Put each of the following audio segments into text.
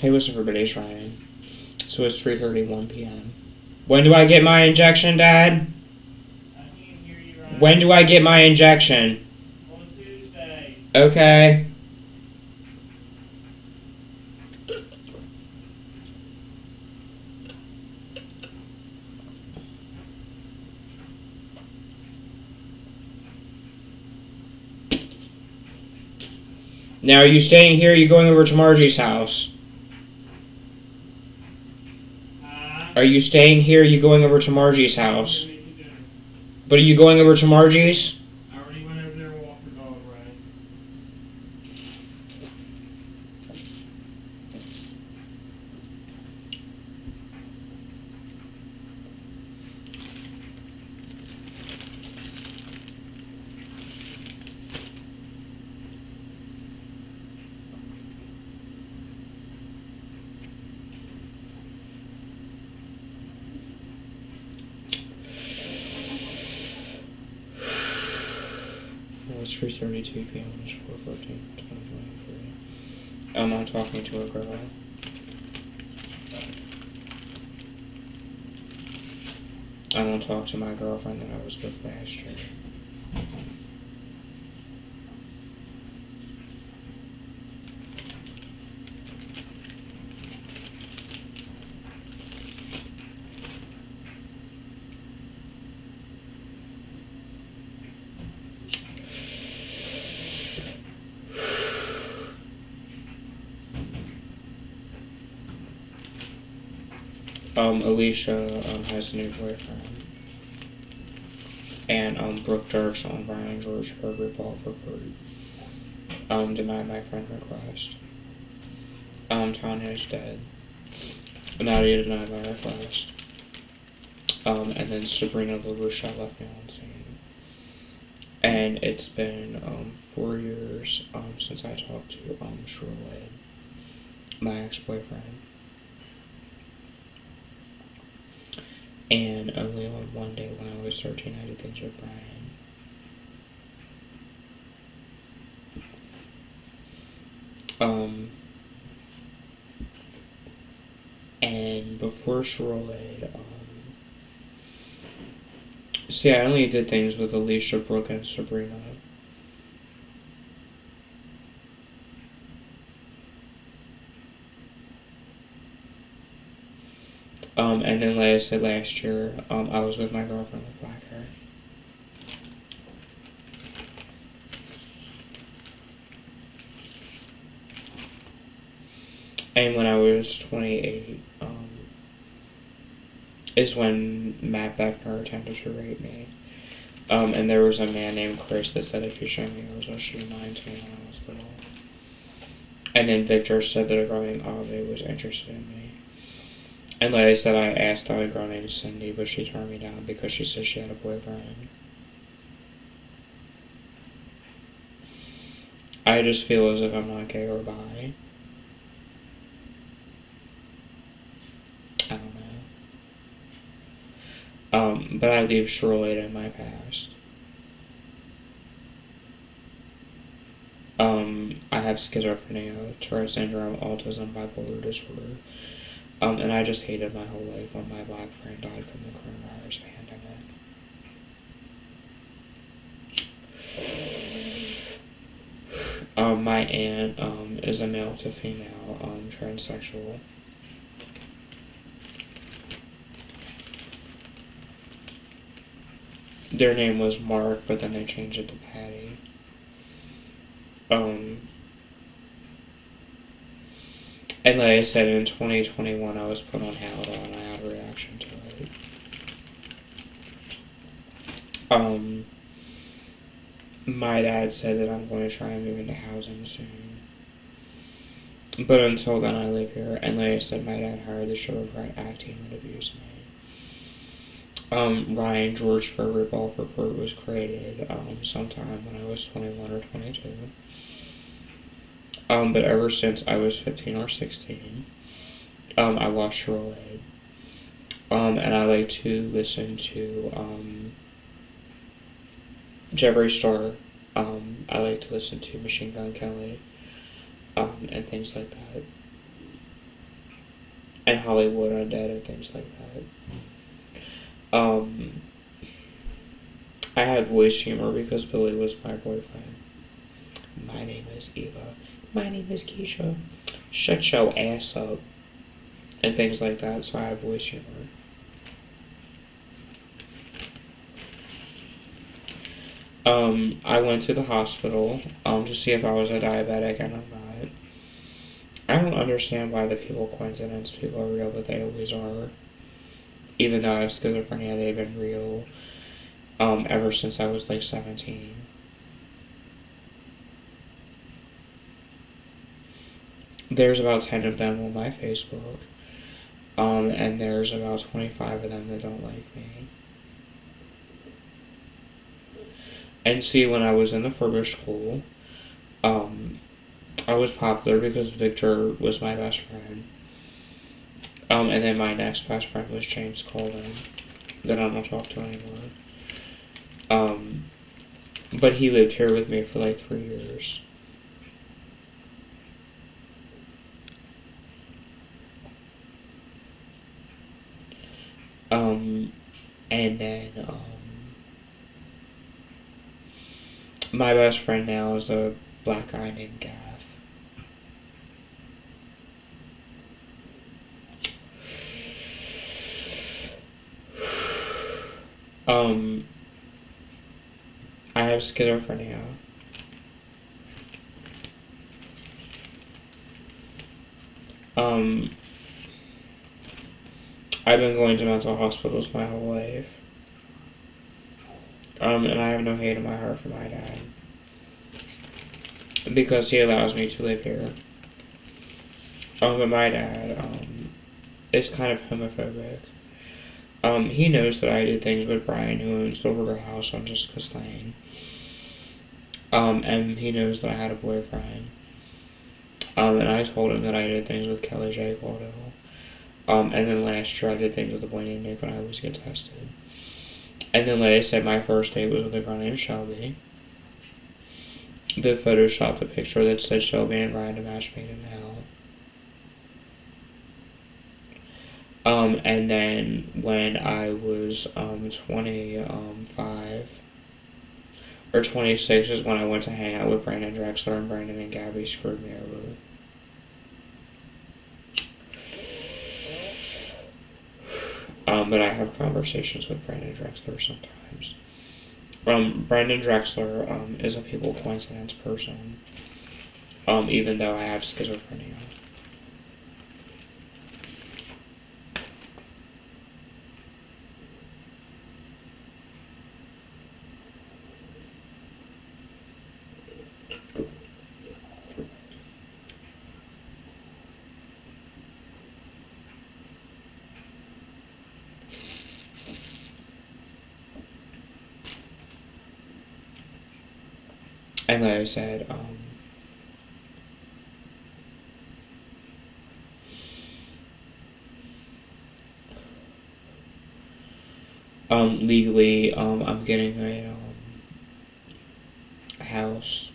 Hey, what's up, everybody? It's Ryan. So it's 3:31 p.m. When do I get my injection, Dad? I can't hear you, Ryan. When do I get my injection? On Tuesday. Okay. Now, are you staying here or are you going over to Margie's house? Are you staying here or are you going over to Margie's house? But are you going over to Margie's? I already went over there and walked the dog, Ryan. It's 3:32 p.m. It's 4:14/2023. I'm talking to a girl. I won't talk to my girlfriend that I was with last year. Alicia has a new boyfriend. And Brooke Dirks on Brian George for Paul for denied my friend request. Tanya is dead. Nadia denied my request. And then Sabrina LaRochelle left me on scene. And it's been 4 years since I talked to Shirley, my ex-boyfriend. And only on one day when I was 13 I did things with Brian. And before Shirley, see, I only did things with Alicia, Brooke, and Sabrina. And then, like I said last year, I was with my girlfriend with black hair. And when I was 28, is when Matt Beckner attempted to rape me. And there was a man named Chris that said if you show me yours, I'll show you mine too when I was little. And then Victor said that a girl named Ave was interested in me. And like I said, I asked out a girl named Cindy, but she turned me down because she said she had a boyfriend. I just feel as if I'm not gay or bi. I don't know. But I leave Shirley in my past. I have schizophrenia, Tourette syndrome, autism, bipolar disorder. And I just hated my whole life when my black friend died from the coronavirus pandemic. My aunt is a male to female transsexual. Their name was Mark, but then they changed it to Patty. And like I said, in 2021, I was put on Haldol and I had a reaction to it. My dad said that I'm going to try and move into housing soon. But until then, I live here. And like I said, my dad hired the Sugar Bright Act team that abused me. Ryan George for Revolve Report was created sometime when I was 21 or 22. But ever since I was 15 or 16, I watched Shirley. And I like to listen to Jeffree Star. I like to listen to Machine Gun Kelly. And things like that. and Hollywood Undead and things like that. I had voice humor because Billy was my boyfriend. My name is Eva. My name is Keisha. Shut your ass up. And things like that, so I have voice humor. I went to the hospital to see if I was a diabetic, and I'm not. I don't understand why the coincidence people are real, but they always are. Even though I have schizophrenia, they've been real ever since I was like 17. There's about 10 of them on my Facebook, and there's about 25 of them that don't like me. And see, when I was in the Furbish school, I was popular because Victor was my best friend. And then my next best friend was James Colvin, that I don't talk to anymore. But he lived here with me for like 3 years. And then, my best friend now is a black guy named Gav. I have schizophrenia. I've been going to mental hospitals my whole life. And I have no hate in my heart for my dad. Because he allows me to live here. But my dad, is kind of homophobic. He knows that I did things with Brian, who owns the Order House on Jessica's Lane. And he knows that I had a boyfriend. And I told him that I did things with Kelly J. Waldo. And then last year I did things with a boy named Nick when I was get tested. And then like I said, my first date was with a girl named Shelby. They photoshopped a picture that said Shelby and Ryan to match made in hell. And then when I was 25 or 26 is when I went to hang out with Brandon Drexler, and Brandon and Gabby screwed me over. But I have conversations with Brandon Drexler sometimes. Brandon Drexler is a people coincidence person, even though I have schizophrenia. And like I said, legally, I'm getting a house.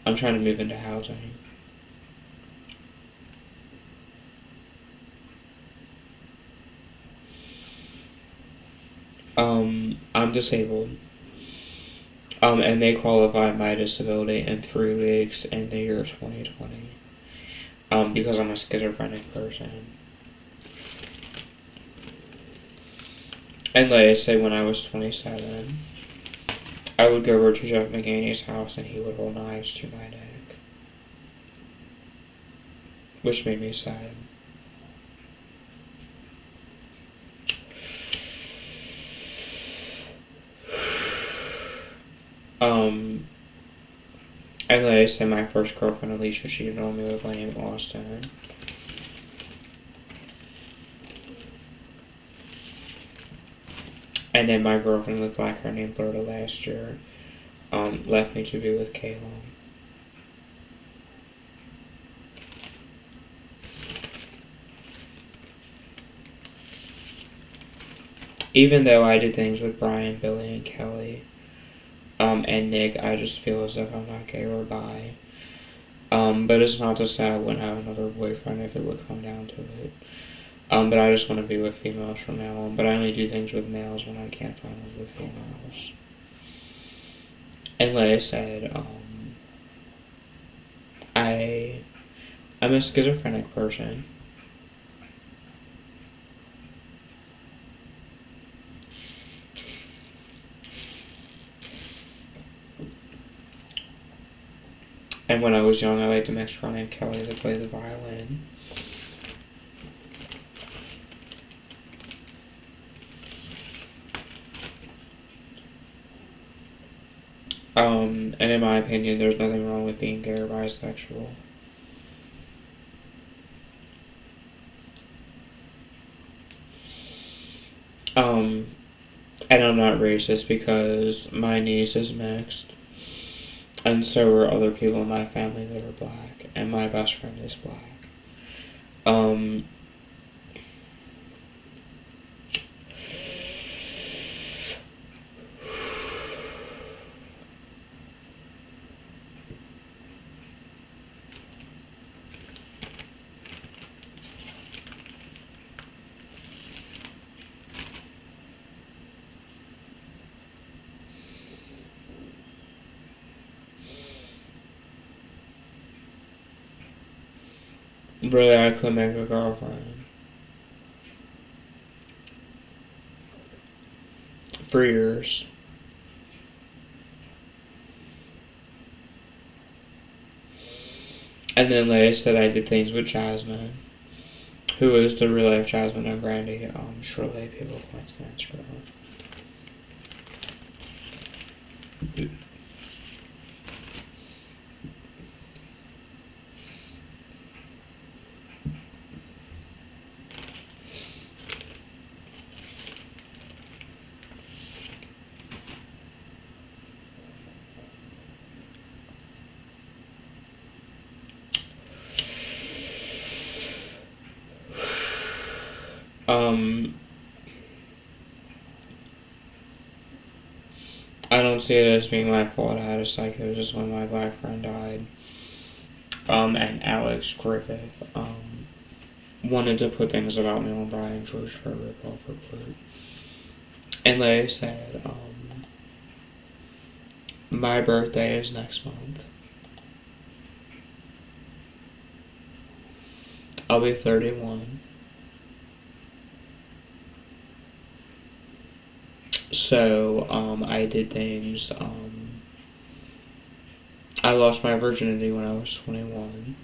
I'm trying to move into housing. I'm disabled. And they qualify my disability in 3 weeks in the year 2020. Because I'm a schizophrenic person. And like I said, when I was 27, I would go over to Jeff McGaney's house and he would hold knives to my neck. Which made me sad. And like I said, my first girlfriend, Alicia, cheated on me with my name Austin. And then my girlfriend with black hair named Berta last year left me to be with Kayla. Even though I did things with Brian, Billy, and Kelly, and Nick, I just feel as if I'm not gay or bi. But it's not to say I wouldn't have another boyfriend if it would come down to it. But I just want to be with females from now on. But I only do things with males when I can't find them with females. And like I said, I'm a schizophrenic person. And when I was young, I liked to mix Ron and Kelly to play the violin. And in my opinion, there's nothing wrong with being gay or bisexual. And I'm not racist because my niece is mixed. And so are other people in my family that are black. And my best friend is black. Really, I could make a girlfriend. For years. And then, like I said, I did things with Jasmine, who is the real life Jasmine and Brandy. Surely people coincidence for her. I don't see it as being my fault. I had a psychosis when my black friend died. And Alex Griffith, wanted to put things about me on Brian George for a rip-off report. And like I said, my birthday is next month. I'll be 31. So, I did things, I lost my virginity when I was 21.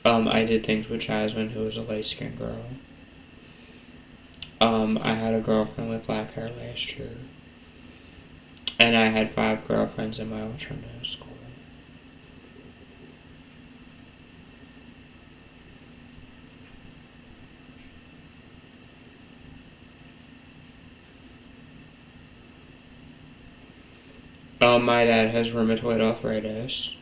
I did things with Jasmine, who was a light-skinned girl. I had a girlfriend with black hair last year. And I had 5 girlfriends in my alternative school. My dad has rheumatoid arthritis.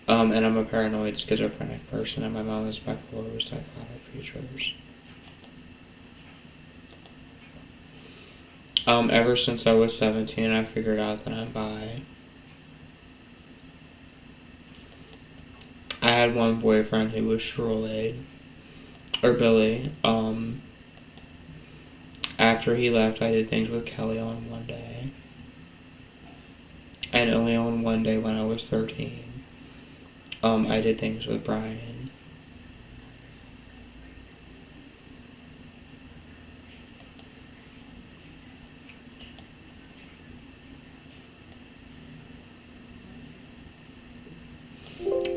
And I'm a paranoid schizophrenic person, and my mom is bipolar with psychotic features. Ever since I was 17, I figured out that I'm bi. I had one boyfriend who was Shirley, or Billy. After he left, I did things with Kelly on one day. And only on one day when I was 13. I did things with Brian.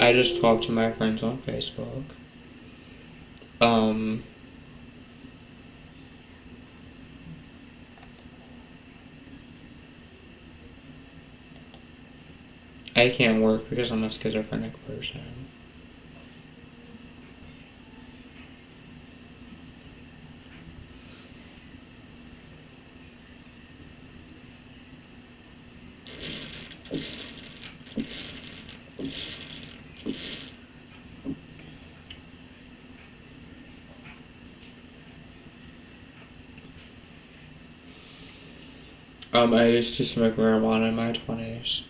I just talk to my friends on Facebook. I can't work because I'm a schizophrenic person. I used to smoke marijuana in my 20s.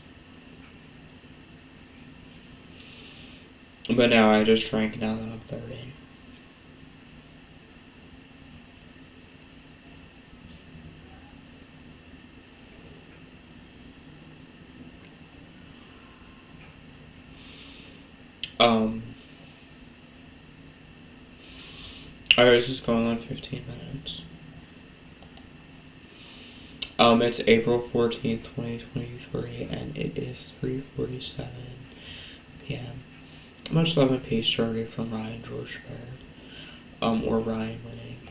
But now I just drank now that I'm 30. Ours is going on 15 minutes. It's April 14th, 2023, and it is 3:47 p.m. Much love and peace, Jordy, from Ryan George Baird. Or Ryan winning.